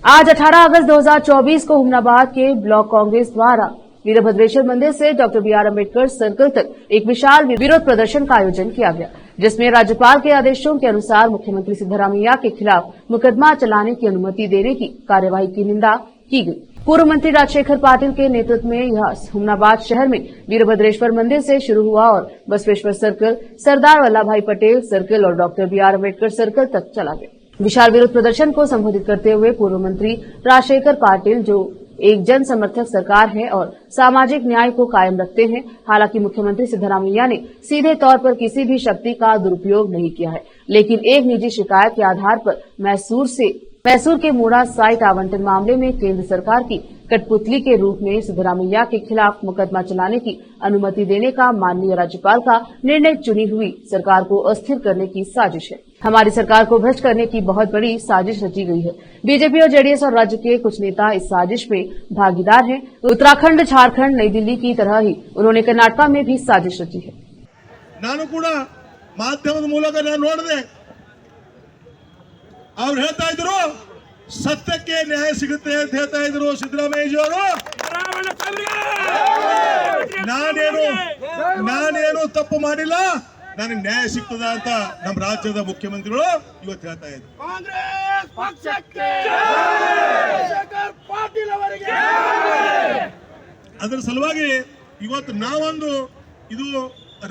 आज 18 अगस्त 2024 को हुमनाबाद के ब्लॉक कांग्रेस द्वारा वीरभद्रेश्वर मंदिर से doctor B R Ambedkar circle तक एक विशाल विरोध प्रदर्शन का आयोजन किया गया, जिसमें राज्यपाल के आदेशों के अनुसार मुख्यमंत्री सिद्धरामैया के खिलाफ मुकदमा चलाने की अनुमति देने की कार्यवाही की निंदा की गई। पूर्व मंत्री राजशेखर पाटिल के नेतृत्व में यह हुमनाबाद शहर में वीरभद्रेश्वर मंदिर से शुरू हुआ और Basaveshwar circle, Sardar Vallabhbhai Patel circle और doctor B R Ambedkar circle तक चला गया। विशाल विरोध प्रदर्शन को संबोधित करते हुए पूर्व मंत्री राजशेखर पाटिल, जो एक जन समर्थक सरकार है और सामाजिक न्याय को कायम रखते हैं, हालांकि मुख्यमंत्री सिद्धरामैया ने सीधे तौर पर किसी भी शक्ति का दुरुपयोग नहीं किया है, लेकिन एक निजी शिकायत के आधार पर मैसूर के मूड़ा साइट आवंटन मामले में केंद्र सरकार की कठपुतली के रूप में सिद्धरामैया के खिलाफ मुकदमा चलाने की अनुमति देने का माननीय राज्यपाल का निर्णय चुनी हुई सरकार को अस्थिर करने की साजिश है। हमारी सरकार को भ्रष्ट करने की बहुत बड़ी साजिश रची गई है। बीजेपी और जेडीएस और राज्य के कुछ नेता इस साजिश में भागीदार हैं। उत्तराखंड, झारखंड, नई दिल्ली की तरह ही उन्होंने कर्नाटक में भी साजिश रची है। ನಾನು ಕೂಡ ಮಾಧ್ಯಮದ ಮೂಲಕ ನಾನು ನೋಡಿದೆ, ಅವ್ರು ಹೇಳ್ತಾ ಇದ್ರು ಸತ್ಯಕ್ಕೆ ನ್ಯಾಯ ಸಿಗುತ್ತೆ ಅಂತ ಹೇಳ್ತಾ ಇದ್ರು ಸಿದ್ದರಾಮಯ್ಯ ಅವರು। ನಾನೇನು ತಪ್ಪು ಮಾಡಿಲ್ಲ, ನನಗೆ ನ್ಯಾಯ ಸಿಗ್ತದ ಅಂತ ನಮ್ಮ ರಾಜ್ಯದ ಮುಖ್ಯಮಂತ್ರಿಗಳು ಇವತ್ತು ಹೇಳ್ತಾ ಇದ್ರು। ಕಾಂಗ್ರೆಸ್ ಪಕ್ಷಕ್ಕೆ ರಾಜಶೇಖರ್ ಪಾಟೀಲ್ ಅವರಿಗೆ ಅದರ ಸಲುವಾಗಿ ಇವತ್ತು ನಾವೊಂದು ಇದು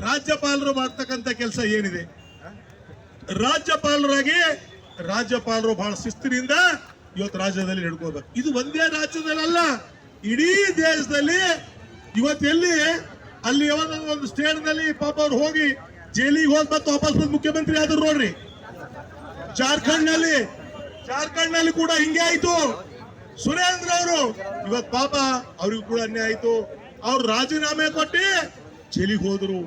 ರಾಜ್ಯಪಾಲರು ಮಾಡ್ತಕ್ಕಂಥ ಕೆಲಸ ಏನಿದೆ, ರಾಜ್ಯಪಾಲರು ಬಹಳ ಶಿಸ್ತಿನಿಂದ ಇವತ್ತು ರಾಜ್ಯದಲ್ಲಿ ನಡ್ಕೋಬೇಕು। ಇದು ಒಂದೇ ರಾಜ್ಯದಲ್ಲ, ಇಡೀ ದೇಶದಲ್ಲಿ ಇವತ್ತು ಎಲ್ಲಿ ಅಲ್ಲಿ ಒಂದು ಸ್ಟೇಟ್ನಲ್ಲಿ ಪಾಪ ಅವ್ರು ಹೋಗಿ ಜೈಲಿಗೆ ಹೋದ್ ಮತ್ತೆ ವಾಪಸ್ ಬಂದು ಮುಖ್ಯಮಂತ್ರಿ ಆದ್ರು ನೋಡ್ರಿ। ಜಾರ್ಖಂಡ್ ನಲ್ಲಿ ಕೂಡ ಹಿಂಗೆ ಆಯ್ತು। ಸುರೇಂದ್ರ ಅವರು ಇವತ್ತು ಪಾಪ ಅವ್ರಿಗೂ ಕೂಡ ಅನ್ಯಾಯ ಆಯ್ತು, ಅವ್ರು ರಾಜೀನಾಮೆ ಕೊಟ್ಟು ಜೈಲಿಗೆ ಹೋದ್ರು।